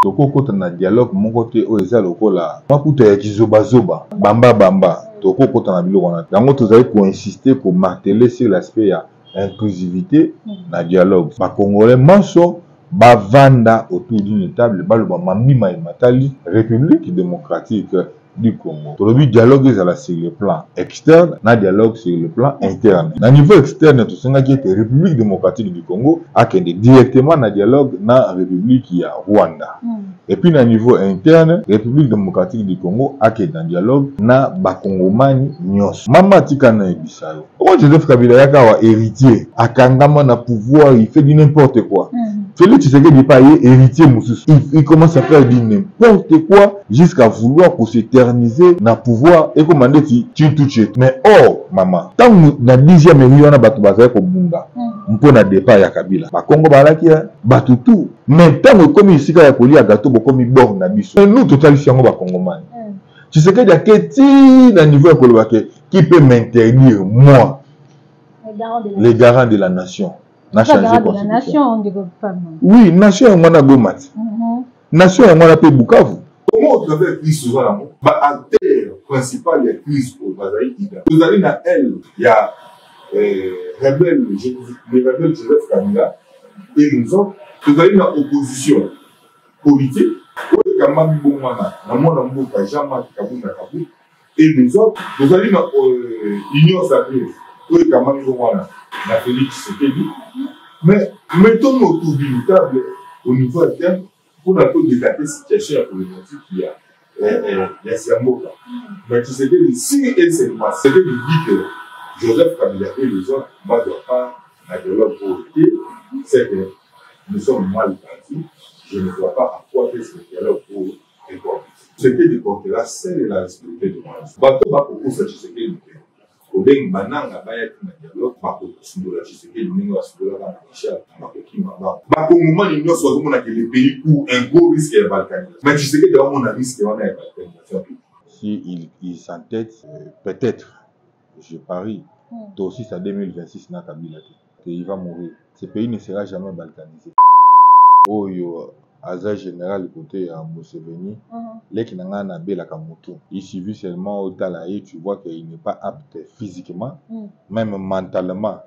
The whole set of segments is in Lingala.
toko kota na dialogue mon côté o eza lokola makuta ya kizoba zoba bamba toko kota na biloko wana yango tozali ko insister ko marteler sur l'aspect ya inclusivité na dialogue ba congolais manso bavanda autour d'une table baloba mamima et matali République démocratique du Congo. Pour le dialogue est sur le plan externe, na dialogue sur le plan interne. Na niveau externe, tout ça qui est République démocratique du Congo a directement na dialogue na République ya Rwanda. Et puis na niveau interne, République démocratique du Congo a dans dialogue na bakongomani nyos. Mama tika na ebisayo. Pourquoi Joseph Kabila yaka wa héritier akangama na pouvoir, il fait du n'importe quoi. Félix Tshisekedi pas héritier Moussous. Il commence à faire du n'importe quoi jusqu'à vouloir pour s'éterniser na pouvoir et commander tu touches. Mais oh maman, tant na 10e million na batu bazay ko bunga. Mpo na départ ya Kabila. Ba Congo balaki ya batu tout. Mais tant comme ici ka ya kolia gâteau bokomi bord na biso. Nous total si yango ba Congomani. Tshisekedi a keti na niveau ya koloba qui peut m'interdire moi les garants de la nation. Na changer de la nation de femme. Oui, nation est mona gomat. Nation est mona pe Bukavu. Comment on travaille plus souvent là? Bah acteur principal est plus au Bazaï. Vous allez dans elle, il y a rebelle, les rebelles Joseph Kabila et nous autres. Vous allez dans l'opposition politique. Kamami Boumana, na mona mboka Jean-Marc Kabunda Kabou et nous autres. Vous allez dans l'Union sacrée. Kamami Boumana. La Félix Tshisekedi. Mais mettons autour d'une table au niveau interne pour un peu décaper la situation problématique qu'il y a. Il y a Siamoka. Mais Tshisekedi, si elle s'est passée, c'est dit que Joseph Kabila et les autres ne doivent pas la dialogue pour ôter, c'est que nous sommes mal partis. Je ne dois pas apporter ce dialogue pour réformer. Ce qui est du côté là, c'est la responsabilité de moi. Bateau va pour ça, Tshisekedi. Obeng bananga baya na dialogue ba ko sundola Tshisekedi ningo sundola na Michel na ko kimaba ba ko ngomani nyoso azomona que le pays court un gros risque ya balkanisation mais Tshisekedi va mon risque ya balkanisation si il s'entête peut-être je parie aussi à 2026 na Kabila il va mourir ce pays ne sera jamais balkanisé oyo Aza général côté à Museveni, les qui n'ont pas bela kamutu. Il suffit seulement au talaï, tu vois qu'il n'est pas apte physiquement, même mentalement,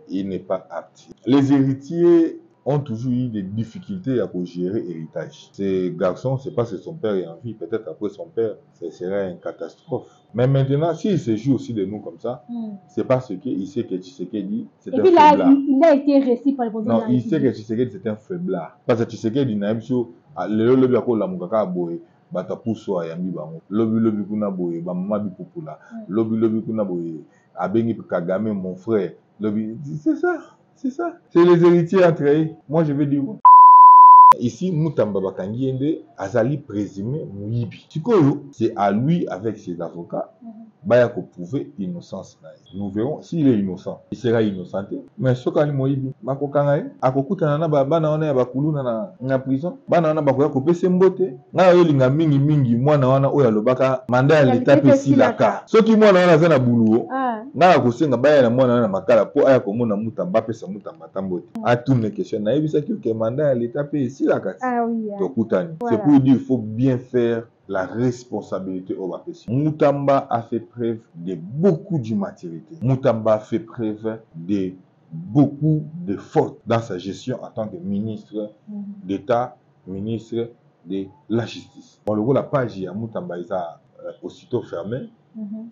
il n'est pas apte. Les héritiers ont toujours eu des difficultés à gérer l'héritage. Ces garçons, c'est pas que son père est en vie, peut-être après son père, ce serait une catastrophe. Mais maintenant, s'il se joue aussi de nous comme ça, c'est parce qu'il sait que Tshisekedi, c'est un faiblard. Il a été reçu par le président. Non, il sait que Tshisekedi, c'est un faiblard. Parce que Tshisekedi, n'a pas le lobby à la mukaka boy, batapuso ayambi bango. Lobby kuna boy, bamama bipupula. Lobby kuna boy, abengi Kagame, mon frère. Lobby, c'est ça. C'est ça. C'est les héritiers entre eux. Moi, je veux dire. Ici, Moutamba Bakangiende, Azali présumé Mouibi. C'est à lui, avec ses avocats, Baya ko prouver innocence. Nous verrons s'il est innocent. Il sera innocenté. Mais ce qu'il Mouibi, Mako Kangae, Akokuta na bana wana bakulu na prison, bana wana bakoya ko pese mbote. Na yo linga mingi mwana wana oya lobaka manda ya l'état pesi laka. Soki mwana wana za na buluo, na ko senga baya na mwana wana makala po aya ko mona Moutamba pesa Moutamba tambote. A tout une question na yebisa ki ke manda ya l'état pesi laka. C'est pour dire qu'il faut bien faire la responsabilité au Bapesi. Moutamba a fait preuve de beaucoup d'immaturité. Moutamba a fait preuve de beaucoup de fautes dans sa gestion en tant que ministre d'État, ministre de la Justice. Bon, le coup, la page à Moutamba est aussitôt fermée.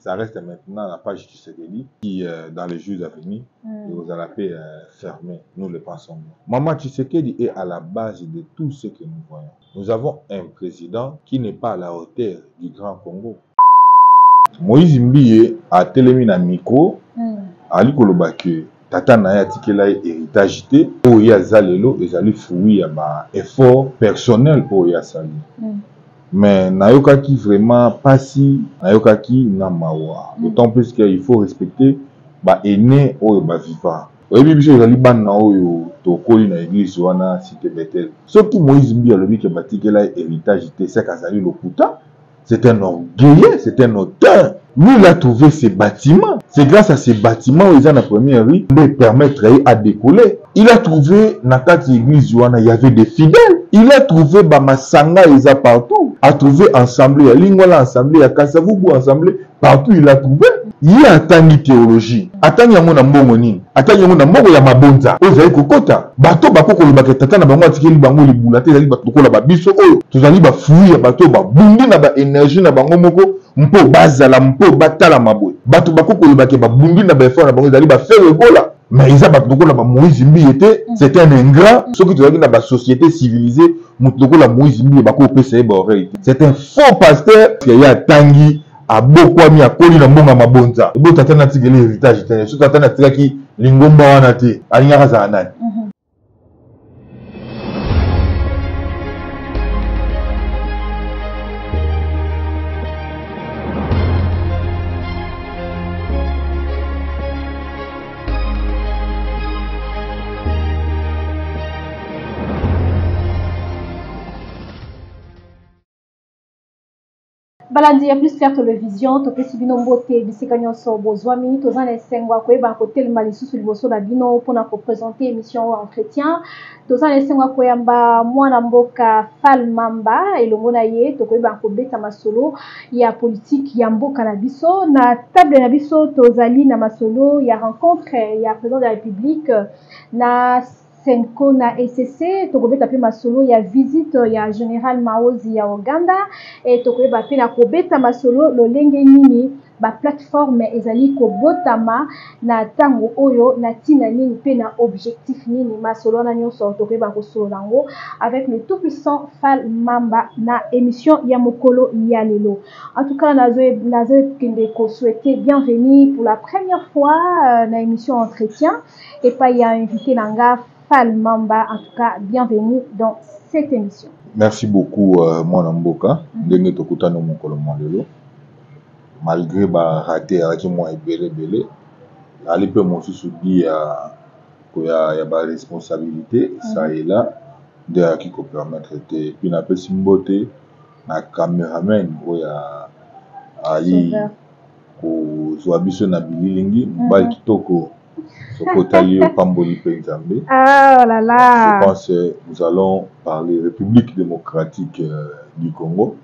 Ça reste maintenant la page du Tshisekedi qui, dans les jours à venir, vous allez fermer. Nous le pensons. Maman Tshisekedi est à la base de tout ce que nous voyons. Nous avons un président qui n'est pas à la hauteur du Grand Congo. Moïse Mbiye a téléminé un micro, à l'Ikolobake. Tata Naya Tikela héritage té, pour y a zalelo et zali fouille à effort personnel pour y a sali. Mais Nayokaki vraiment pas si Nayokaki Namawa. D'autant plus qu'il faut respecter aîné ou vivant. Oui, biso ezali bana oyo tokoli na église wana cité Bethel. Soki Moïse Mbiya lobi ke batikela héritage té c'est kazali lokuta, c'est un orgueilleux, c'est un auteur. Lui, il a trouvé ces bâtiments. C'est grâce à ces bâtiments où ils ont la première rue de permettre à décoller. Il a trouvé Nakati église Joana, il y avait des fidèles. Il a trouvé Masanga Eza partout. A trouvé ensemble, il y a Lingwala ensemble, il y a Kasavubu ensemble, partout il a trouvé. Il y a attendu théologie. Attendu yamona mbongo nini. Attendu yamona mbongo ya mabonza. Ozayi kokota. Bato bako lobaka tata na bango atikeli bango libula te ezali bato kola ba biso oyo. Tozali ba fuya bato ba bundi na ba énergie na bango moko mpo bazala mpo batala maboy. Bato bako lobaka ba bundi na ba effort na bango ezali ba faire égola. Mais ils ont la Moïse Mbi était, c'était un ingrat. Ceux qui dans la société civilisée, la Moïse Mbi c'est un faux pasteur qui a tangi à beaucoup mis à Koli na Monga Mabonza. Bo tatana tigeli héritage tene. So tatana tigaki lingomba wana te. Alinga za anani. Balandi ya plus clair télévision to pesi bino mbote bisika nyonso bozwami tozana esengwa koyeba kotelema lisusu liboso na bino mpona kopresenter émission entretien tozana esengwa koyamba mwana mboka Fall Mamba elongo na ye tokoyeba kobeta masolo ya politique ya mboka na biso na table na biso tozali na masolo ya rencontre ya président de la République na Senko na ECC tokobeta pe masolo ya visite ya Général Maozi ya Uganda et tokoyeba pe na kobeta masolo lolenge nini ba plateforme ezali kobotama na tango oyo na tina nini pe na objectif nini masolo na nyonso tokoyeba kosolo nango avec le tout puissant Fall Mamba na émission ya mokolo ya lelo. En tout cas nazo kende ko souhaiter bienvenue pour la première fois na émission entretien et pas y a invité nanga Fall Mamba. En tout cas, bienvenue dans cette émission. Merci beaucoup, Mwana Mboka. Ndenge tokutana mokolo lelo. Malgré ba raté avec moi belé. Ali pe mon souci ya ba responsabilité, ça est là de qui peut permettre de puis na pe simboté na cameraman oya ali ko zoabiso na bililingi mbali kitoko. Ah oh là là. Je pense que nous allons parler République démocratique du Congo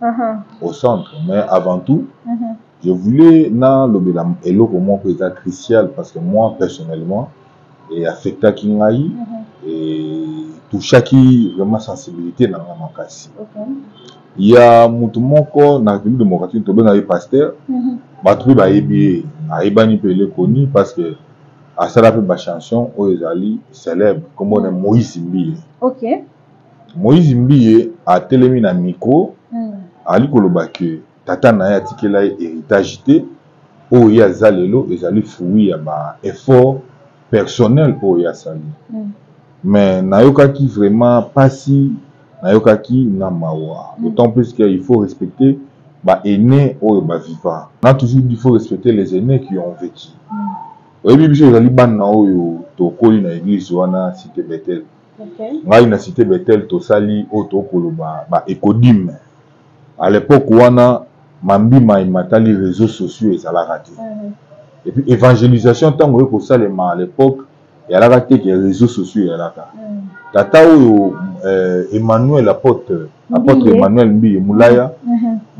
au centre. Mais avant tout, je voulais être crucial parce que moi personnellement, et affecté Kingaï et tout chaque vraiment sensibilité dans la makasi. Il y a Moutoumoko dans la République démocratique, tu as pasteur, battu ba ebi, aibani pele koni parce que à ça la chanson aux ali célèbre comme on est Moïse Mbiye. OK. Moïse Mbiye a télémi na micro ali kolobake tata na ya tikela héritage te o ya zalelo ezali fruit ya ba effort personnel o ya sali. Mais nayokaki vraiment pasi nayokaki na mawa. D'autant plus qu'il faut respecter ba aînés o ba vivant. On a toujours dit il faut respecter les aînés qui ont vécu. Oui, biso ezali bana oyo tokoli na église wana cité Bethel. OK. Ngai na cité Bethel tosali o tokoloba ba écodime. À l'époque wana mambima imatali réseaux sociaux ezalaka te. Et puis évangélisation tango ko salema à l'époque yalaka te que réseaux sociaux yalaka. Tata oyo Emmanuel apôtre Emmanuel Mbiye Moulaya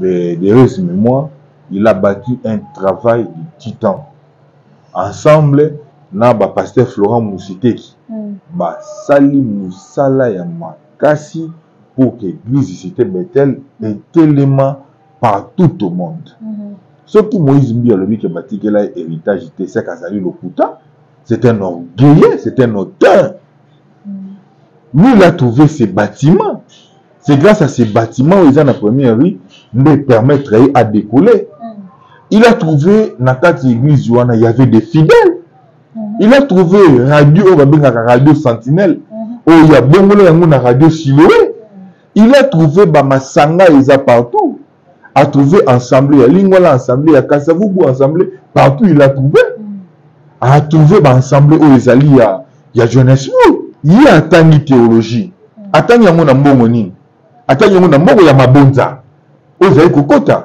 de heureuse mémoire, il a bâti un travail de titan. Ensemble na ba pasteur Florent Moussiteki ba sali musala ya makasi pour que l'église cité Bethel ait tellement partout au monde. Ce qui Moïse Mbiya lobi que batikela héritage te c'est Kazali Lokuta, c'est un orgueilleux, c'est un auteur. Lui il a trouvé ces bâtiments. C'est grâce à ces bâtiments où ils ont la première rue de permettre à décoller. Il a trouvé Nakati église Joana, il y avait des fidèles. Il a trouvé radio, radio Sentinelle. Oh, il y a bongo radio Siloé. Il a trouvé Masanga Eza partout. A trouvé ensemble, il y a Lingwala ensemble, il y a Kasavubu ensemble, partout il a trouvé. A trouvé ensemble où il y a jeunesse. Il y a attendu théologie. Attendu yamona mbongo nini. Attendu yamona mbongo ya mabonza. Ozayi kokota.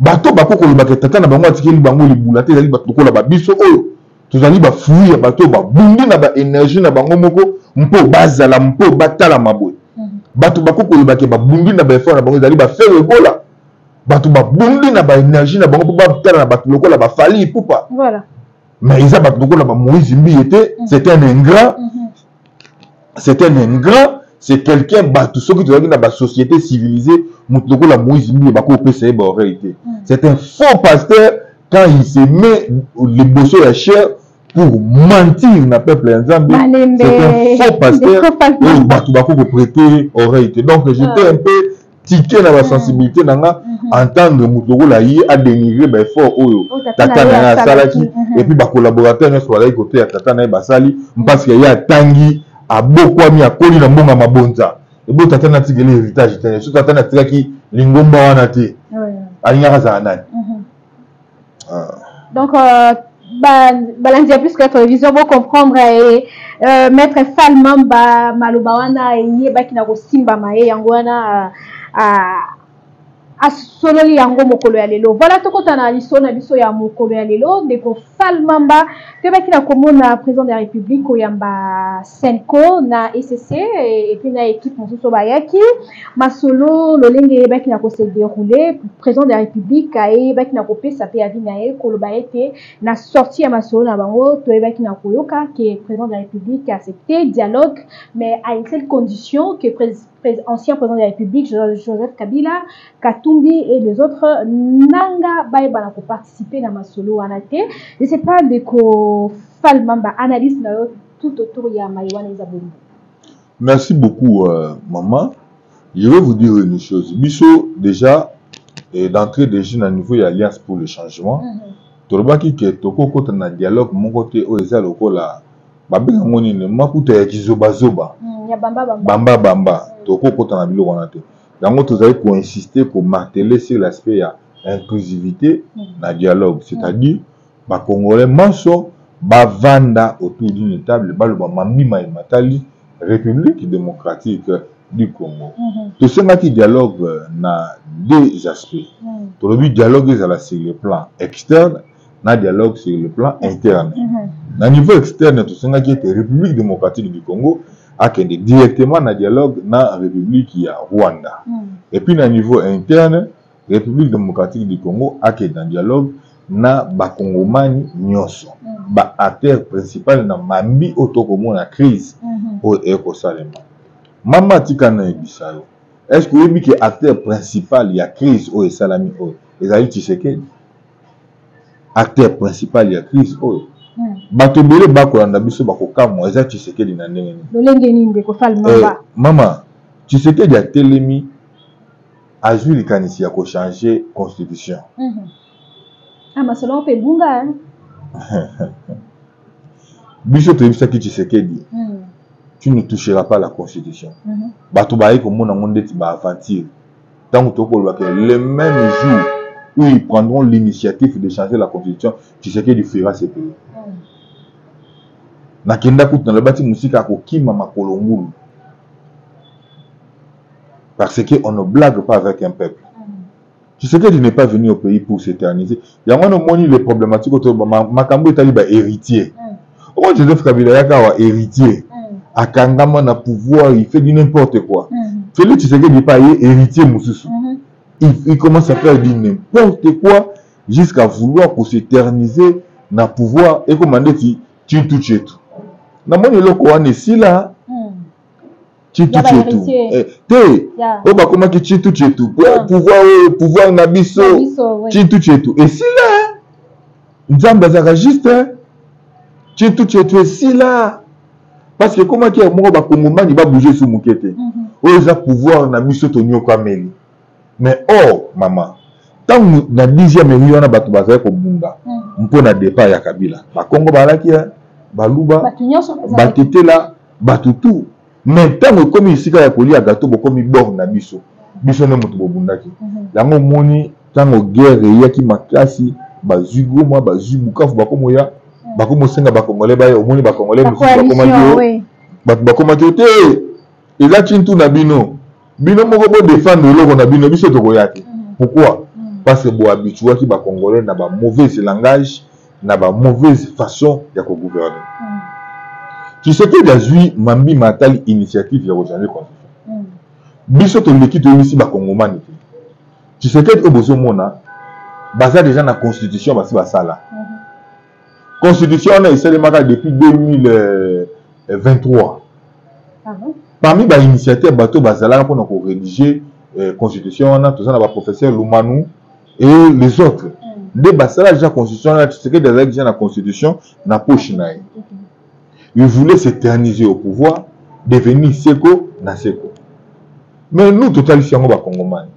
Bato bako kolobaka tata na bango atikeli bango libula te ezali bato kola ba biso oyo tozali ba fuir bato ba bundi na ba énergie na bango moko mpo bazala mpo batala maboy bato bakoko ba ke ba bundi na ba effort na bango ezali ba faire ekola bato ba bundi na ba énergie na bango mpo batala na bato lokola ba fali pupa voilà mais ils ont lokola ba Moïse Mbiete c'est un ingrat c'est quelqu'un bato soki tozali na ba société civilisée mutu lokola Moïse Mbiete bako pesa ba réalité c'est un faux pasteur quand il se met les bossos à chair pour mentir na peuple ensemble, c'est un faux pasteur et bato bako prêter oreille. Donc j'étais un peu tiqué dans la sensibilité nanga entendre mutu la yi a dénigrer ba effort oyo tata na salaki et puis ba collaborateur ne soit là côté ya tata na basali parce qu'il y a tangi a beaucoup ami a koli na mbonga mabonza et bo tata na tigeli héritage tene so tata na tiraki lingomba wana te alinga za nani. Donc balandia plus que la télévision pour comprendre et maître Falmamba Malobawana et yebaki na ko simba maye yango wana a sololi yango mokolo ya lelo. Voilà to kotana liso na biso ya mokolo ya lelo ndeko Falmamba tebaki na komona président de la République oyamba Senko na ECC et puis na équipe mosusu bayaki masolo lolenge yebaki na ko se dérouler président de la République ayebaki na ko pesa pe avi na ye koloba ete na sortie ya masolo na bango to yebaki na koyoka que président de la République a accepté dialogue mais à une seule condition que ancien président de la République Joseph Kabila, Katumbi et les autres nanga baïba pour participer dans ma solo anate. Je sais pas de quoi Falmamba analyse tout autour de Maïwan et Zaboni. Merci beaucoup maman. Je vais vous dire une chose. Bisso déjà d'entrée de jeunes à niveau de l'Alliance pour le changement. Tolobaki ke toko kota na dialogue mon côté o eza lokola babenga ngoni ne makuta ya kizoba bamba toko kota na bilo wana te yango tozali ko insister pour marteler sur l'aspect ya inclusivité na dialogue c'est-à-dire ba congolais manso bavanda autour d'une table baloba mamima et matali République démocratique du Congo to sengaki dialogue na deux aspects tolobi dialogue ezala sur le plan externe na dialogue sur le plan interne. Na niveau externe, tout ça, République démocratique du Congo a directement na dialogue na République ya Rwanda. Et puis na niveau interne, République démocratique du Congo a un dialogue na bakongomani nyonso. Ba acteur principal na mambi otokomo na crise au ekosalema. Mama tikana ebisayo. Est-ce que vous avez que acteur principal ya crise au esalami o ezali Tshisekedi? Acteur principal ya crise oyo bato bele bakolanda biso bakokamwa eza Tshisekedi na ndenge nini lolenge ninde ko Falmamba mama Tshisekedi a telemi azwi likanisi ya ko changer constitution masolo pe bunga biso toyebisaki Tshisekedi tu ne toucheras pas la constitution bato baye komona ngo ndeti ba aventure tango tokoloba ke le même jour où ils prendront l'initiative de changer la constitution, Tshisekedi fera ce pays. Nakenda kutu na lebati musika kokima makolo ngulu. Parce qu'on ne blague pas avec un peuple. Tshisekedi n'est pas venu au pays pour s'éterniser. Il y a un les problématiques autour de Makambo est allé héritier. Comment Joseph Kabila yaka héritier? Akangama na pouvoir, il fait du n'importe quoi. Félix Tshisekedi n'est pas héritier mususu. Il commence à faire du n'importe quoi jusqu'à vouloir pour s'éterniser dans le pouvoir et commander tu tout chez tout. Na moni loko wane si là tu tout chez tout. Te o ba comment que tu tout chez tout. Pouvoir na biso tu tout chez tout. Et si là Nzamba zaka juste tu tout chez tout et si là parce que comment que mo ba kongomani ba bouger sous mukete. O za pouvoir na biso to nyoka meli. Mais oh maman tant na 10e million na bato bazali ko bunga mpo na départ ya Kabila ba Congo balaki baluba batetela bato tout mais tant comme isika ya kolia gato bokomi bord na biso ne moto bobundaki yango moni tango guerre yaki makasi bazugo mwa bazubukafu bakomoya bakomosenga bakongolais baye omoni bakongolais mususu bakomaki bato bakomaki te eza chintu na bino moko bo défendre loko na bino biso tokoyaki pourquoi parce que bo habitué ki ba congolais na ba mauvais langage n'a pas mauvaise façon de gouverner. Tu sais que d'azui mambi matali initiative de changer la constitution. Biso to l'équipe de ici ba Congomani. Tu sais que au besoin mona basa déjà na constitution basi basala. Constitution on a essayé de marquer depuis 2023. Parmi les initiateurs bateau basala pour nous rédiger constitution on a tout ça na professeur Lumanou et les autres. Des basala déjà constitution là tu sais que déjà la constitution na poche naï. Il voulait s'éterniser au pouvoir, devenir Seko na Seko. Mais nous, totalement, on va Congomani.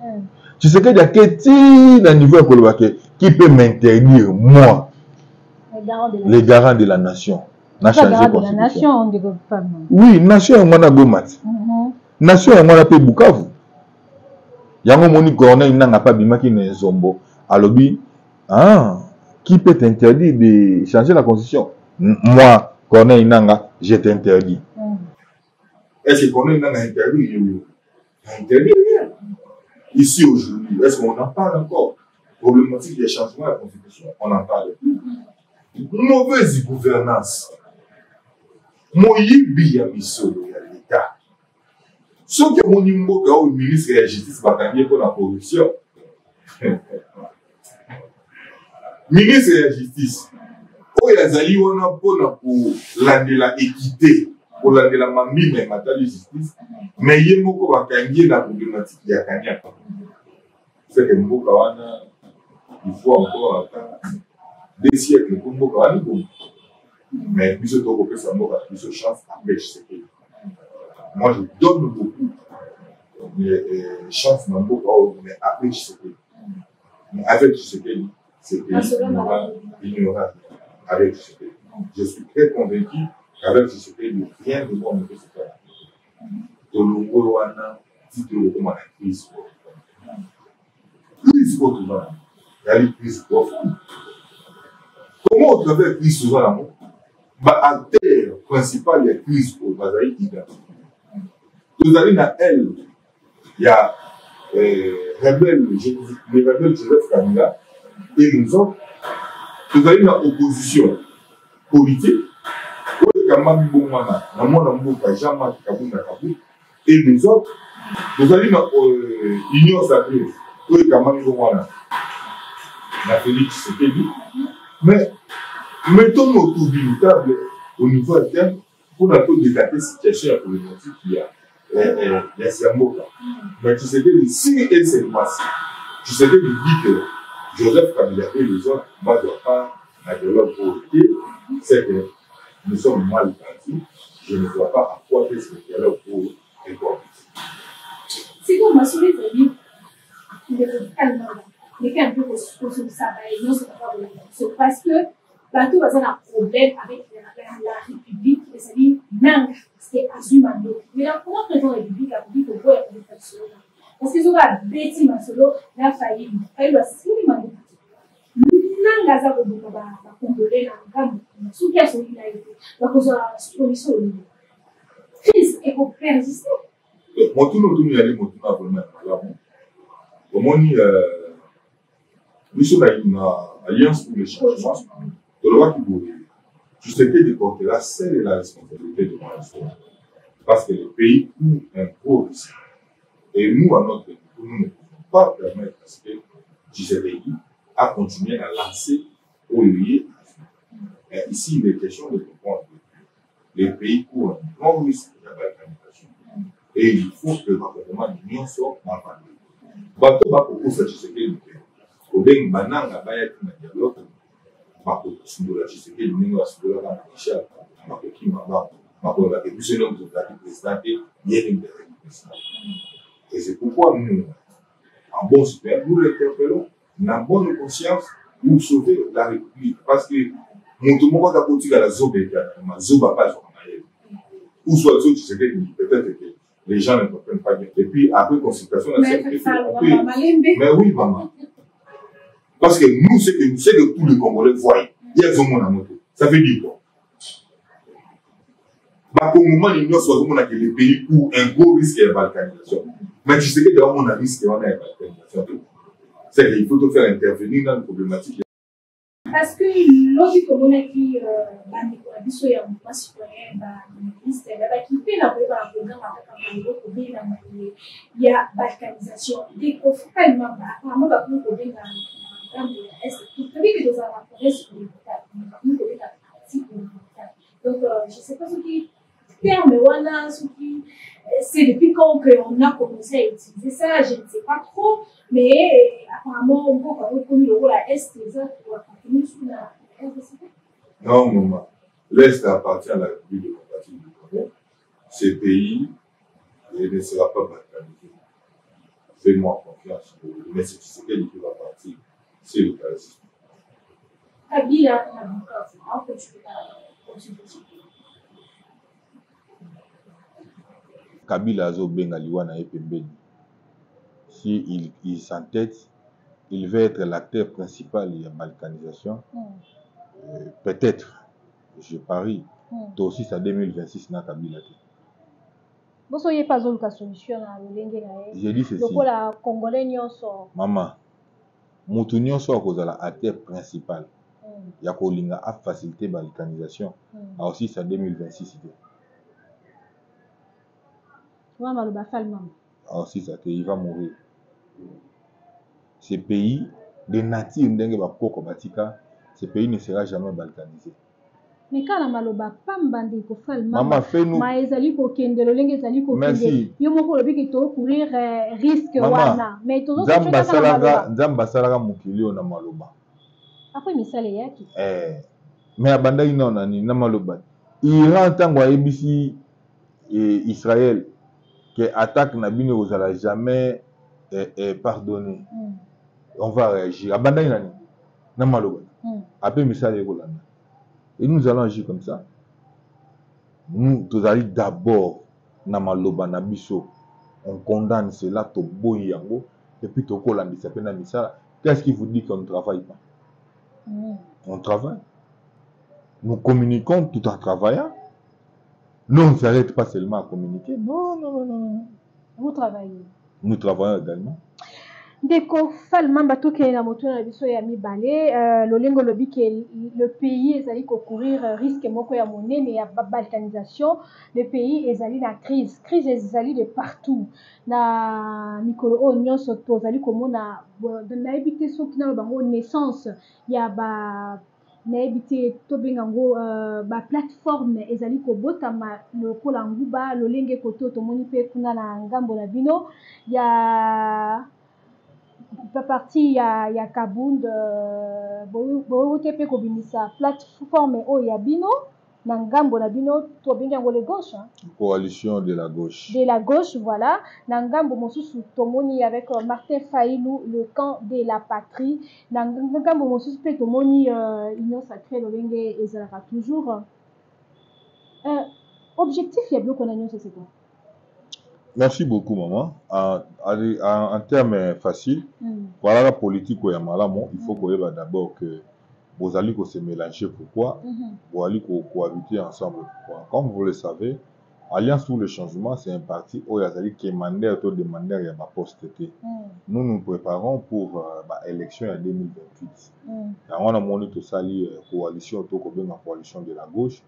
Tu sais qu'il y a quelqu'un à niveau écologique qui peut m'interdire, moi, les garants de la nation. Na changer de la nation, oui, nation, on a Gomat. Nation, on a fait Bukavu. Yango moni Corneille n'a pas bimaki ne zombo. Alors, qui peut t'interdire de changer la constitution? Moi, Corneille Nanga, je t'interdis. Est-ce que Corneille Nanga interdit? Interdit rien. Ici aujourd'hui, est-ce qu'on en parle encore? Problématique des changements de la constitution, on en parle. Mauvaise gouvernance. Moyibi ya misolo ya l'État. Ce que mon nimbo au ministre de la Justice va gagner pour la corruption. Ministre de la Justice. Yazali wana pona pour landela équité pour landela mamie mais matali justice mais yemoko bakangie na problématique ya kanya c'est que mboka wana il faut encore attendre des siècles pour mboka wana mais biso to ko pesa mboka biso chance avec ce pays. Moi je donne beaucoup chance na mboka mais après ce pays mais avec ce pays c'est ignorant. Avec ce pays. Je suis très convaincu qu'avec ce pays, rien de bon ne peut se faire. Tolongo wana, titolo comme la crise. Crise pour tout le monde. Il y a une crise pour tout. Comment on traverse crise souvent l'amour? À terre principale, il y a crise pour Bazaï Ida. Vous allez dans elle, il y a les rebelles Joseph Kabila et nous autres. Vous avez une opposition politique, et les autres, vous avez une union sacrée, Félix Tshisekedi. Mais mettons-nous autour d'une table au niveau interne pour un peu décaper cette situation problématique qu'il y a Siamboka. Mais Tshisekedi, si elle s'est massée, Tshisekedi dit que Joseph Kabila et les autres ne doivent pas de leur volonté, c'est que nous sommes mal partis. Je ne vois pas à quoi est-ce que c'est leur pour et quoi. Si vous m'assurez de dire, il est calme, mais quand on peut se ça, non, c'est pas vrai. C'est parce que partout, il y a un problème avec la République, c'est-à-dire, non, c'est assumé. Mais comment président la République a dit que vous pouvez faire cela? Parce que si vous avez des bêtises, la faillite, il va se faire. Nangaza ko buka ba kongole na ngambo sukia so ina ite bakoza solution crise et pour persister motuno tunu yali motuno vraiment malamu omoni mission na alliance pour le changement de loi qui boule tu sais que du côté là c'est la responsabilité de moi parce que le pays court un gros risque et nous à notre niveau nous ne pouvons pas permettre parce que tu sais à continuer à lancer au lieu. Ici, il est question de comprendre que les pays courent un grand risque de la balkanisation. Et il faut que le gouvernement de l'Union soit en famille. Bateau va pour ça, tu sais que le pays. Au bien, maintenant, la baille est un dialogue. Ma position de la Tshisekedi, nous avons sur la Michel, ma coquille, ma bonne la révolution de la présidente, il y a une présidente. Et c'est pourquoi nous, en bon super, nous l'interpellons. Na bonne conscience pour sauver la République. Parce que mon monde a continué à la zoba pas sur ou soit tu sais que peut-être que les gens ne comprennent pas bien. Et puis après consultation, mais oui, maman. Parce que nous, c'est que tous les Congolais voient. Il y a un monde à moto. Ça veut dire quoi? Ma Congolais, il y a que les pays pour un gros risque de balkanisation. Mais tu sais que dans mon avis, c'est qu'il y a une balkanisation. C'est qu'il faut te faire intervenir dans une problématique. Parce que lorsque on a dit il y a un citoyen, qui fait la il y a balkanisation. Dès qu'on fait apparemment, donc, je ne sais pas ce qui terme, c'est depuis quand on a commencé à utiliser ça, je ne sais pas trop, mais apparemment, on peut reconnaître le rôle à Est des autres pour appartenir sous la RDC. Non, maman. L'Est appartient à la République démocratique du Congo. Ce pays ne sera pas balkanisé. Fais-moi confiance. Mais c'est ce qu'il va partir. C'est le cas. Kabila n'a pas fait la constitution. Kabila Azo Benga Liwana et Pembeni. Si il s'entête, il veut être l'acteur principal de la balkanisation. Peut-être, je parie, aussi à 2026 na Kabila. Vous soyez pas une solution à j'ai dit ceci. La Congolais nyonso. Maman, mutu nyonso akozala acteur principal. Ya kolinga a facilité la balkanisation. Aussi à 2026. Aussi ça il va mourir. Ce pays de nature ndenge bakoko batika, ce pays ne sera jamais balkanisé. Mais quand la maloba pambandi ko falma maman fais-nous maezali ko kendelo lenge ezali ko merci yo moko lobi ki to courir risque wana mais to zo nzamba salaka mukili na maloba après misale yaki mais abandaki na maloba Iran tango ayebisi Israël que attaque na bino ozala jamais pardonné. On va réagir abandaki na maloba après misale ekolanda. Et nous allons agir comme ça. Nous allons d'abord na maloba na biso. On condamne cela to boyi yango et puis to kolandi ça pena misala. Qu'est-ce qui vous dit qu'on ne travaille pas? On travaille. Nous communiquons tout en travaillant. Nous on ne s'arrête pas seulement à communiquer. Non. Vous travaillez. Nous travaillons également. Deko falma batoke na moto na biso ya mibale lolengo lobi que le pays ezali ko courir risque moko ya monene ya balkanisation. Le pays ezali na crise ezali de partout na mikolo o nyonso tozali komona na ebité soki na bango naissance ya ba na ebité to bengango ba plateforme ezali ko botama lokola nguba lolenge koto to moni pe kuna na ngambo na bino ya parti ya Kabund bo tepe ko bimisa plateforme o ya bino na ngambo na bino to benga ngo le gauche coalition de la gauche voilà na ngambo mosusu tomoni avec Martin Faïlou le camp de la patrie na ngambo mosusu pe tomoni union sacrée lolenge ezalaka toujours objectif ya bloko na nyonso c'est quoi? Merci beaucoup, maman. En termes faciles, voilà la politique où il y a malamo. Il faut qu'on ait d'abord que vous allez se mélanger. Pourquoi? Vous allez cohabiter ensemble. Pourquoi? Comme vous le savez, Alliance pour le changement, c'est un parti où il y a qui demandé à demander il y a ma poste. Nous nous préparons pour l'élection en 2028. On a monté tout ça, coalition de la gauche.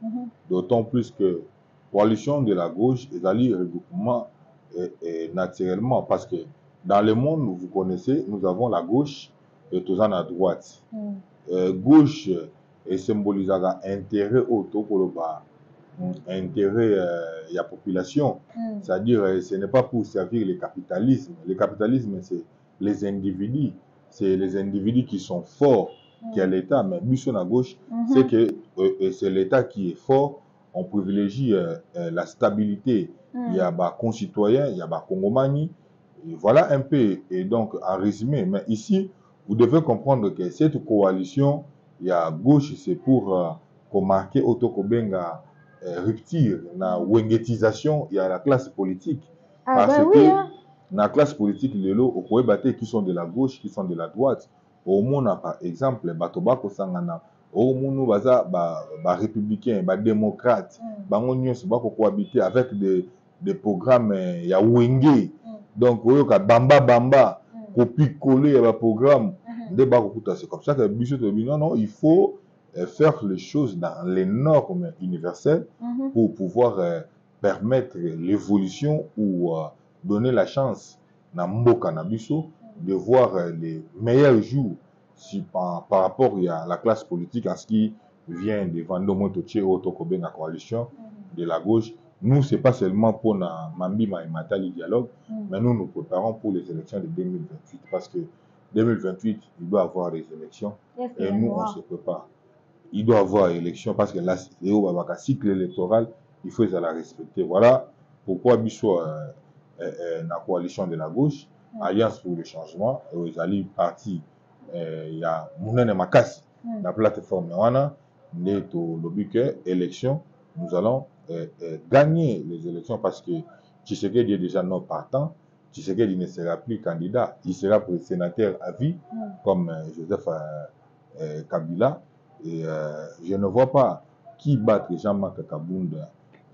D'autant plus que coalition de la gauche, ils allaient regroupement. Et naturellement, parce que dans le monde, vous connaissez, nous avons la gauche et tout ça à droite. Gauche symbolise intérêt auto pour le bas, intérêt de la population. C'est-à-dire, ce n'est pas pour servir le capitalisme. Le capitalisme, c'est les individus. C'est les individus qui sont forts, qui a l'État. Mais mission à gauche, c'est que c'est l'État qui est fort. On privilégie la stabilité. Il y a des concitoyens, il y a des Congomani. Voilà un peu. Et donc, en résumé, mais ici, vous devez comprendre que cette coalition, il y a gauche, c'est pour marquer Otokobenga rupture, la wengetisation, il y a la classe politique. Parce que dans la classe politique, les lots, au Koébate, qui sont de la gauche, qui sont de la droite, au monde, par exemple, Batobako Sangana, au monde, républicains, démocrates, ils cohabiter avec des programmes ya wenge donc bamba copier coller ya programme C'est comme ça que Bichot dit non, non, il faut faire les choses dans les normes universelles pour pouvoir permettre l'évolution ou donner la chance à Mboka Nabiso de voir les meilleurs jours si par rapport à la classe politique en ce qui vient de Vando Toché ou Tokobe la coalition de la gauche. Nous, ce n'est pas seulement pour Mambima et Matali dialogue, mais nous nous préparons pour les élections de 2028 parce que 2028, il doit y avoir des élections et nous, on se prépare. Il doit y avoir élection parce que là, c'est un cycle électoral, il faut la respecter. Voilà pourquoi Bissot la coalition de la gauche, Alliance pour le changement, ils allaient parti, il y a Mounene Makassi, la plateforme Wana, le but que élection, nous allons gagner les élections parce que Tshisekedi est déjà non partant. Tshisekedi ne sera plus candidat, il sera sénateur à vie, comme Joseph Kabila. Et je ne vois pas qui battre Jean-Marc Kabunda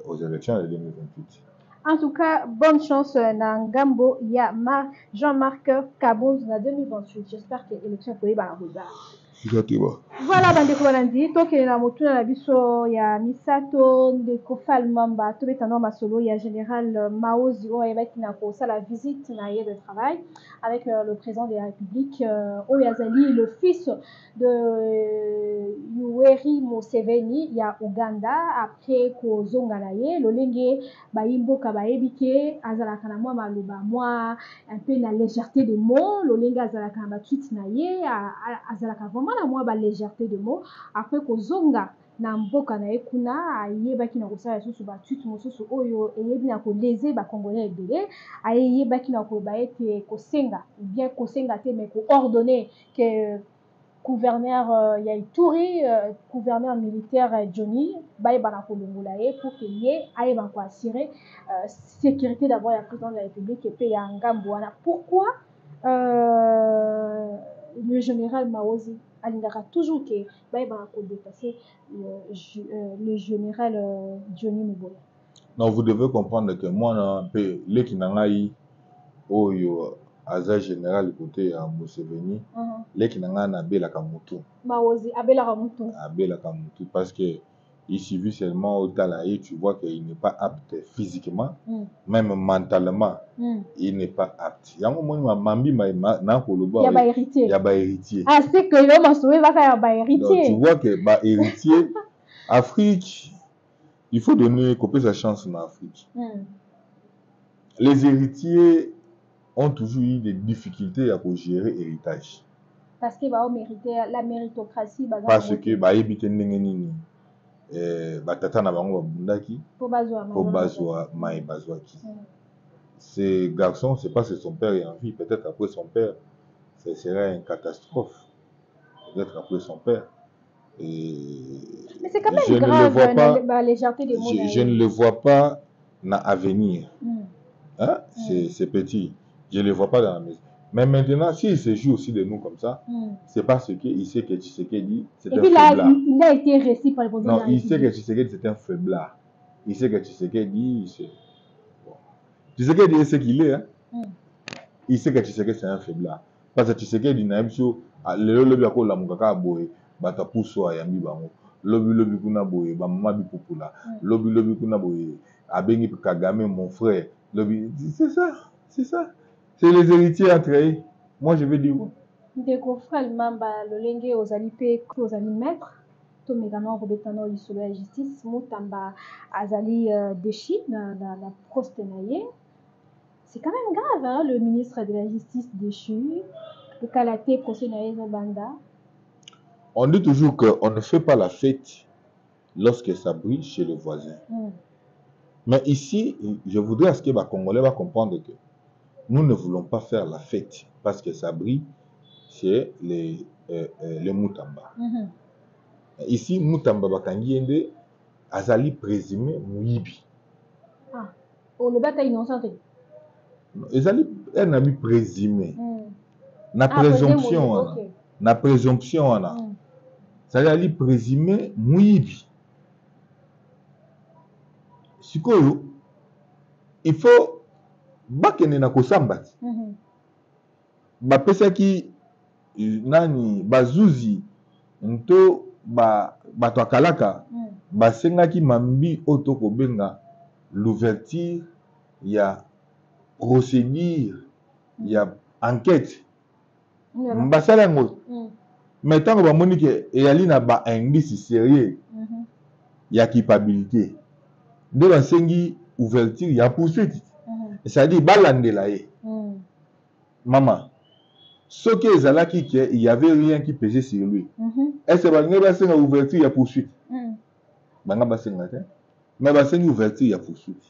aux élections de 2028. En tout cas, bonne chance dans Ngambo. Il y a Jean-Marc Kabunda en 2028. J'espère que l'élection peut être voilà, bande kolandi to ke na motuna na biso ya misato de kofal mamba to betano masolo ya général Maozi o ebaki na ko sala visite na ye de travail avec le président de la République Oyazali, le fils de Yoweri Museveni ya Uganda. Après ko zonga na ye lolenge bayimbo ka bayebike azalaka na mwa maloba mwa un peu la légèreté des mots lolenge azalaka na tweet na ye azalaka vraiment na mwa ba légèreté de mots après ko zonga na mboka na ekuna ayebaki na kosala susu ba tweet mosusu oyo eyebi na ko léser ba congolais ebele ayebaki na ko ba ete kosenga bien kosenga te mais ko ordonner que gouverneur ya Ituri gouverneur militaire Johnny bayeba na kolongola ye pour que ye ayeba ko assurer sécurité d'abord ya président de la République et puis ya ngambo wana. Pourquoi le général Maozi alingaka toujours que bayeba ko dépasser le général Johnny Muboya? Non, vous devez comprendre que moi un peu leki nangai oyo aza général côté à Museveni leki nanga na belaka mutu Maozi abelaka mutu parce que il suffit seulement au talaï, tu vois qu'il n'est pas apte physiquement, même mentalement, il n'est pas apte. Il y a un moment mambi il y a ba héritier. Ah, c'est que l'homme a sauvé va faire ba héritier. Tu vois que ba héritier Afrique, il faut donner couper sa chance en Afrique. Les héritiers ont toujours eu des difficultés à gérer l'héritage. Parce que bah mériter la méritocratie parce que bah éviter nini batata na bango babundaki po bazwa mai bazwaki. Ces garçons, c'est pas que son père est en vie, peut-être après son père ce serait une catastrophe, peut-être après son père. Mais c'est quand même grave la légèreté des mots. Je ne le vois pas dans l'avenir. Hein? C'est petit, je ne le vois pas dans la maison. Mais maintenant, s'il se joue aussi de nous comme ça, c'est parce qu'il sait que Tshisekedi, c'est un faiblard. Il a été récit par le président. Non, il sait que Tshisekedi, c'est un faiblard. Il sait que Tshisekedi, Tshisekedi est ce qu'il est. Hein? Il sait que Tshisekedi, c'est un faiblard. Parce que Tshisekedi, il a dit le lobby a quoi la mukaka boy, bata pousso à yambi bango. Lobby kuna boy, ba mama bi popula. Lobby kuna boy, abengi Kagame, mon frère. Lobby, c'est ça, c'est ça. C'est les héritiers à créer. Moi, je vais dire. Ndeko frère mamba lolenge ozali pe ozali maître to megano robetano lisolo ya justice mutamba azali déchi na poste na ye. C'est quand même grave hein, le ministre de la justice déchu le kalaté procès na ye banda. On dit toujours qu'on ne fait pas la fête lorsque ça brille chez le voisin. Mais ici, je voudrais à ce que les Congolais va comprendre que nous ne voulons pas faire la fête parce que ça brille chez les Moutamba. Ici, Moutamba Bakangiende azali présumé Mouibi. Ah, le bataille innocent. Azali un ami présumé. Na présomption, na présomption, ça ali présumé Mouibi. Sikoyo, il faut bakene na kosamba. Bapesa ki nani bazuzi nto bato akalaka basengaki mambi oto kobenga l'ouverture ya procédure ya enquête basala yango mais ntango bamoni ke eyali na ba indice sérieux ya culpabilité nde basengi ouverture ya poursuite c'est-à-dire balandela ye mama soki ezalaki ke il y avait rien qui pesait sur lui est-ce que balingi basenga ouverture ya poursuite banga basenga te mais basengi ouverture ya poursuite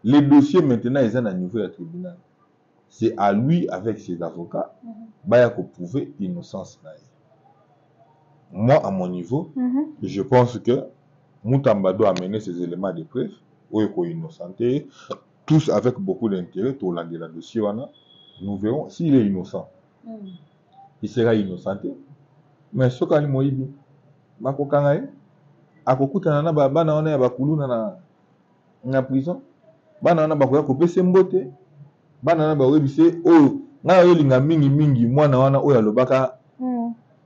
le dossier maintenant est à niveau du tribunal. C'est à lui, avec ses avocats, de prouver l'innocence. Moi, à mon niveau, je pense que Moutamba doit amener ces éléments de preuve, où il est innocenté, tous avec beaucoup d'intérêt, tout le dossier, nous verrons s'il est innocent. Il sera innocenté. Mais ce qu'il m'a dit, na prison bana na bakoya kopesa mbote bana na bawebise oyo na yolinga mingi mwana wana oyo alobaka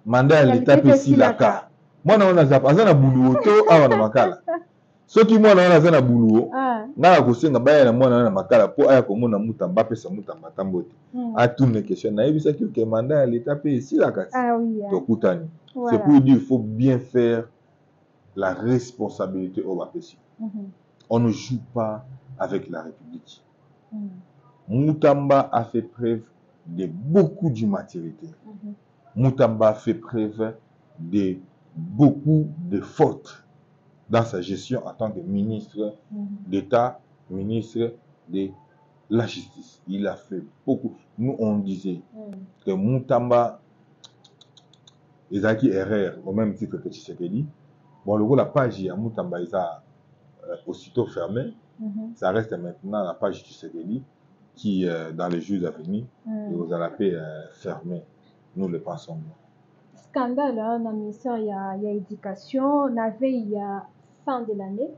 manda ya leta pesi laka mwana wana aza na buluo to awa na makala soki mwana wana aza na buluo na kosenga baya na mwana wana na makala po aya komona Moutamba pesa Moutamba tambote atune question na yebisaki ke manda ya leta pesi laka to kutani c'est pour dire il faut bien faire la responsabilité au bapesi. On ne joue pas avec la République. Moutamba a fait preuve de beaucoup d'immaturité. Moutamba a fait preuve de beaucoup de fautes dans sa gestion en tant que ministre d'État, ministre de la Justice. Il a fait beaucoup. Nous, on disait que Moutamba est acquis erreur au même titre que Tshisekedi. Bon, le coup, la page à Moutamba est aussitôt fermée. Ça reste maintenant la page du Tshisekedi qui, dans les jours à venir, vous allez la paix fermée. Nous le pensons. Scandale dans le ministère, il y a éducation. Il y a fin de l'année.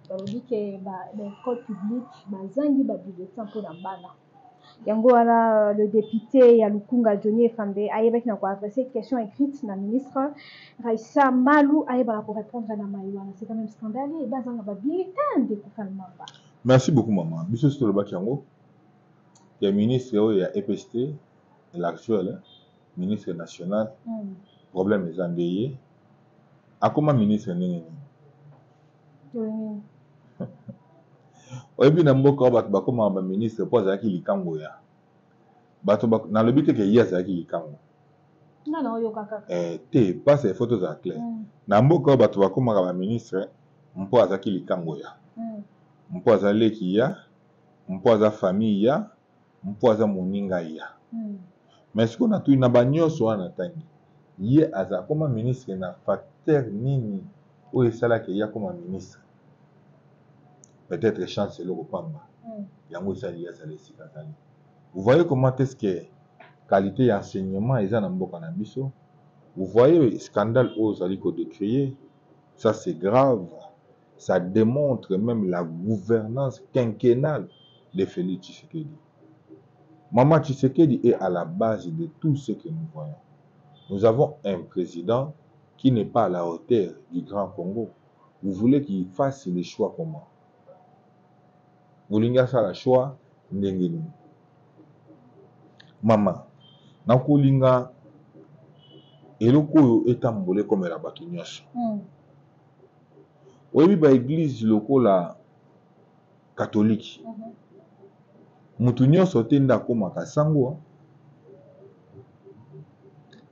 On dit que l'école publique, il y a bulletin pour la bana. Yango ala le député ya Lukunga Johnny Fambe ayeba ki na ko adresser question écrite na ministre Raissa Malou ayeba ko répondre na maïwana. C'est quand même scandaleux et bazanga ba bulletin de kofalma ba. Merci beaucoup maman. Biso sur le bac yango. Il y a ministre il y a EPST l'actuel ministre national. Problème est endeuillé. A comment ministre nini? Oyebi na mboka bato bakoma ba ministre po azalaki likambo ya bato na lobi te ke ye azalaki likambo non oyo kaka te pas ces photos à clair na mboka bato bakoma ba ministre mpo azalaki likambo ya mpo azaleki ya mpo aza famille ya mpo aza moninga ya mais ce qu'on a tout na banyoso wana tangi ye aza koma ministre na facteur nini oyo esalaki ya koma ministre. Peut-être chance le repamba. Vous voyez comment est-ce que qualité d'enseignement est en mboka na biso. Vous voyez le scandale aux aliko de créer. Ça c'est grave. Ça démontre même la gouvernance quinquennale de Félix Tshisekedi. Maman Tshisekedi est à la base de tout ce que nous voyons. Nous avons un président qui n'est pas à la hauteur du Grand Congo. Vous voulez qu'il fasse les choix comment? Vous ça la choix ndengeni. Maman, nakulinga eloko etambole comme la bato nyonso. Oyebi ba église lokola catholique. Mutu nyonso te nda komaka sango.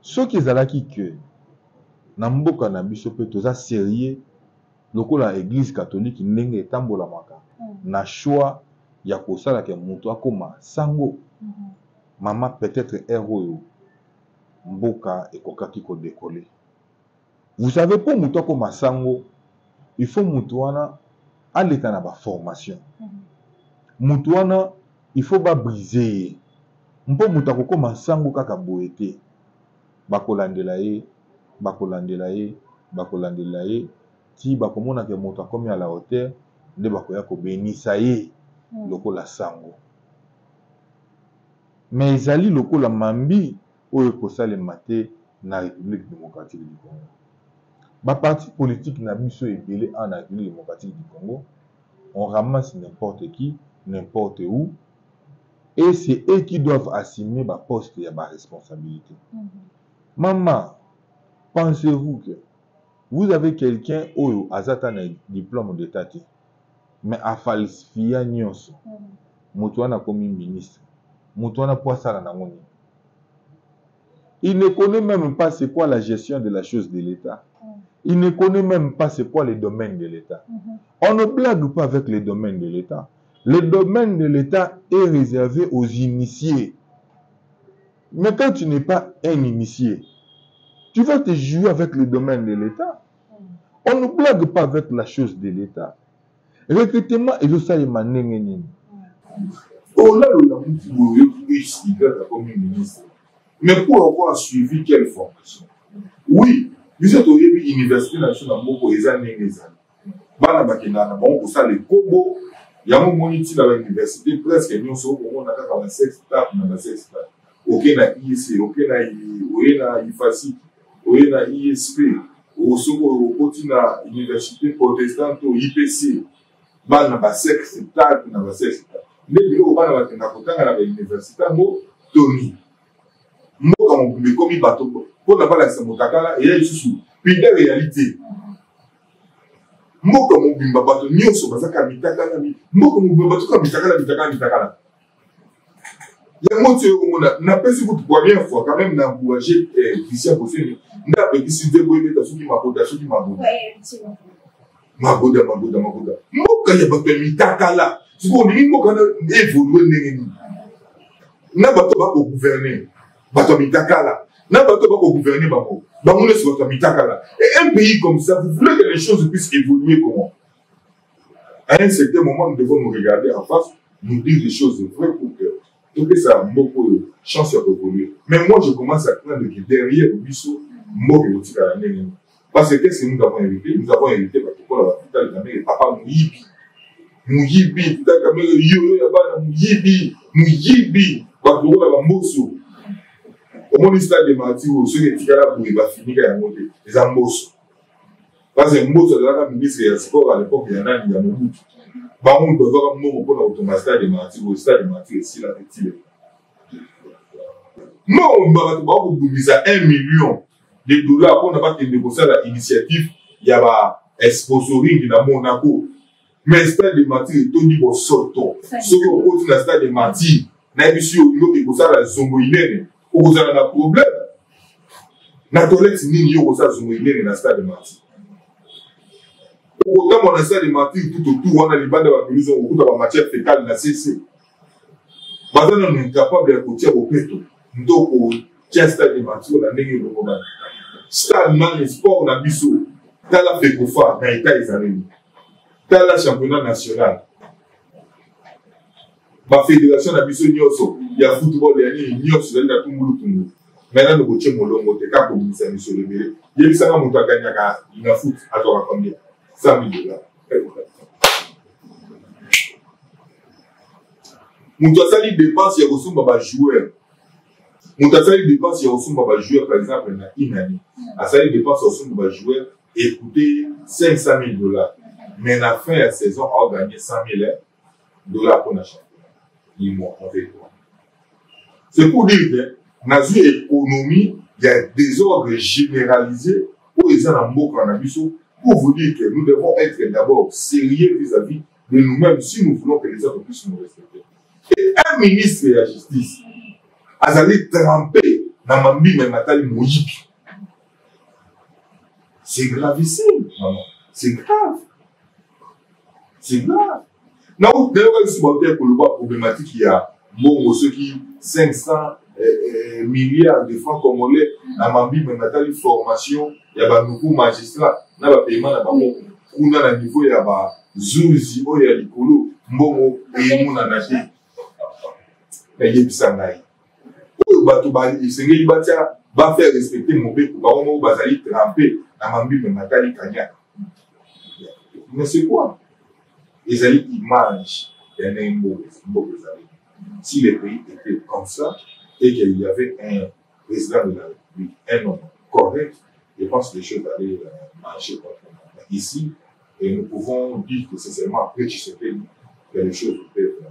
Soki ezalaki ke na mboka na biso pe toza sérieux lokola église catholique ndenge etambola maka. Na choix ya kosala ke mutu akoma sango mama peut-être héros mboka ekokaki ko décoller. Vous savez pour mutu akoma sango il faut mutu wana aleka na ba formation. Mutu wana il faut ba briser mpo mutu akokoma sango kaka boete bakolandela ye ti bakomona ke mutu akomi à la hauteur nde bakoya kobenisa ye lokola sango. Mais ezali lokola mambi oyo kosalema te na République démocratique du Congo. Ba parti politique na biso ebele en République démocratique du Congo, on ramasse n'importe qui, n'importe où, et c'est eux qui doivent assumer ba poste et ba responsabilité. Maman, pensez-vous que vous avez quelqu'un oyo azata na diplôme d'état, mais a falsifié nyonso? Moto wana komi ministre, moto wana po asala na ngoni. Il ne connaît même pas c'est quoi la gestion de la chose de l'État. Il ne connaît même pas c'est quoi les domaines de l'État. On ne blague pas avec les domaines de l'État. Le domaine de l'État est réservé aux initiés. Mais quand tu n'es pas un initié, tu vas te jouer avec le domaine de l'État. On ne blague pas avec la chose de l'État. Recrutement et le salaire manengeni. On a le comme ministre. Mais pour avoir suivi quelle formation? Oui, vous êtes au début université nationale pour les années. Bana bakina na bon pour ça les kobo. Il y a un moniteur dans l'université presque nous sommes au monde à 46 stars na 46 stars. OK na IEC, OK na IFASI, OK na ISP, au soko au continent université protestante au IPC. Bana ba 6 stars na 6 stars. Les bureaux bana bakina kotanga na université mo Tony. Mboka mobimbe komi bato po na bala sa motakala et isusu puis de réalité. Mboka mobimba bato nyonso bazaka mitakala mi mboka mobimba bato ka mitakala. Ya moto omona na pesi vous première fois quand même na encourager Christian Bossé na petit de boye beta soki maboda. Maboda. Mboka ya bato mitakala. Siko ni mboka na évoluer ndenge. Na bato ba ko gouverner. Bato mitakala. Na bato ba ko gouverner bango. Bango ne soit mitakala. Et un pays comme ça, vous voulez que les choses puissent évoluer comment? À un certain moment, nous devons nous regarder en face, nous dire des choses vraies pour que ça a beaucoup de chance d'évoluer. Mais moi, je commence à craindre que derrière le biseau, parce que qu'est-ce que nous avons hérité? Nous avons hérité parce que pour la capitale de l'Amérique, papa Mouyibi, tout à l'heure, Mouyibi, Bakuro, la Mosso. Au moins, l'histoire de Marty, ceux qui ont fini à monter, les Ambosso. Parce que Mbosso, le ministre des Sports à l'époque, il y en a beaucoup. Par contre, on doit avoir un pour l'automatique de Marty, au stade de Marty, ici, la petite. Non, on va vous donner 1 million de dollars pour ne pas négocier l'initiative. Il y a un sponsoring dans Monaco. Mais le stade de Marty est tenu au sortant. Ceux qui ont continué le stade de Marty, n'a pas su négocier la Zomoïne. Vous avez un problème. La toilette, c'est une chose qui dans le stade de Marty. Autant mon stade de Marty, tout autour, on a les bandes de la police, on a la matière fécale de la CC. Maintenant, on est capable de côté au péto. Donc, au stade de Marty, on a négé le problème. Stade man sport, on a bissou. T'as la fécofa, dans l'État israélien. T'as la championnat national. Ma fédération a bissou nyoso. Il y a football, il y a nyoso, il y a tout le monde. Maintenant, nous avons mon longo, t'es capable de ministère de Soleil. Il y a eu ça, on a gagné à foot, à toi, combien? 100 000 $. Nous avons sali dépenses, il y a aussi un joueur. Nous avons sali dépenses, il y a aussi un joueur, par exemple, il y a une année. À sali dépenses, il y a aussi un joueur, et coûter 500 000 $. Mais à la fin de la saison, on a gagné 100 000 $ pour la championnat. C'est pour dire que dans une économie, il y a des désordre généralisé pour les gens pour vous dire que nous devons être d'abord sérieux vis-à-vis de nous-mêmes si nous voulons que les autres puissent nous respecter. Et un ministre de la justice a allé tremper dans Mambi mais Nathalie Moyibi. C'est gravissime, maman. C'est grave. C'est grave. Non, d'ailleurs, si vous avez pour le voir problématique, il y a bon, ceux qui 500 milliards de francs congolais dans Mambi mais Nathalie formation, il y a un nouveau magistrat. Na ba paiement na bango kuna na niveau ya ba zuzi o ya likolo mbongo emu na nati na yebisa ngai oyo bato ba isengeli batia ba faire respecter mobe ko ba mo bazali tremper na Mambi me Nathalie Kanya. Mais c'est quoi? Ils allaient image d'un mot. Si les pays étaient comme ça et qu'il y avait président de la République, un homme correct, je pense que les choses allaient marcher correctement. Ici, et nous pouvons dire que c'est seulement après Tshisekedi que les choses peuvent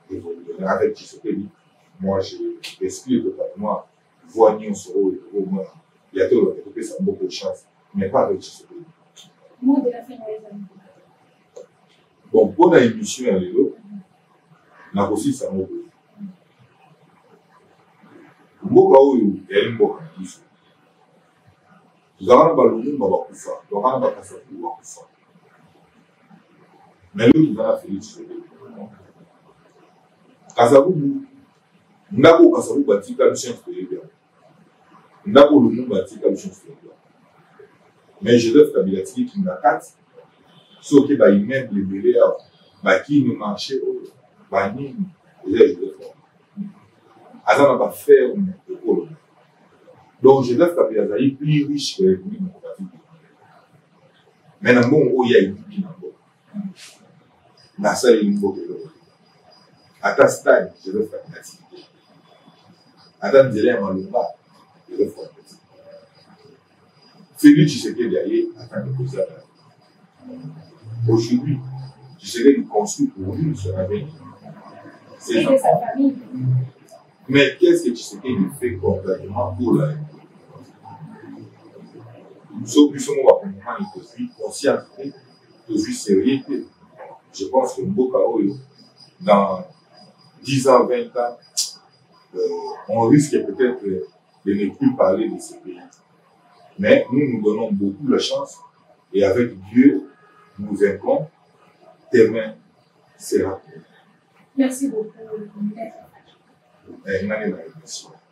évoluer. Avec Tshisekedi, moi, j'exclus totalement voir Nyonsoro et Romain. Il y a tout le monde ça a beaucoup de chance, mais pas avec Tshisekedi. Moi, de la fin, bon, pour l'émission, il y a aussi ça. Mboka oyo yali mboka na biso tozalaka na balumumba bakufa tozalaka na bakasavu bakufa me lelo toza na félix tshisekedi kasavubu ndako kasavubu batika lucien toyebi yango ndako lumumba atika lucien toyebi yango me joseph kabila atikiki na kati soki baimmeuble ebele awa bakini marché oyo banini eza joseph aza na baferme ekolo donc joseph kabila azali plus riche que république démocratique mais na mbongo oyo ayibi nango nasaleli mboka eloko ata stade joseph kabila atiki te ata nzela ya malonga joseph kabila atiki félix tshisekedi aye atanga kozala aujourd'hui tshisekedi construit pour lui son avenir c'est sa famille. Mais qu'est-ce que Tshisekedi fait concrètement pour la République? Nous sommes conscients de sérieux. Je pense que Mboka Oyo, dans 10 ans, 20 ans, on risque peut-être de ne plus parler de ce pays. Mais nous donnons beaucoup de chance et avec Dieu, nous vaincrons. Demain sera bon. Merci beaucoup.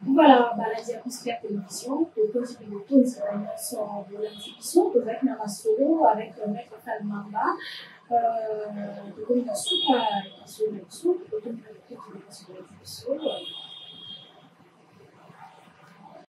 Voilà, la diagnostic télévision, le code de l'auto, sont de l'institution, avec Namasolo, avec Maître Kalmamba, de combinaison, la télévision, de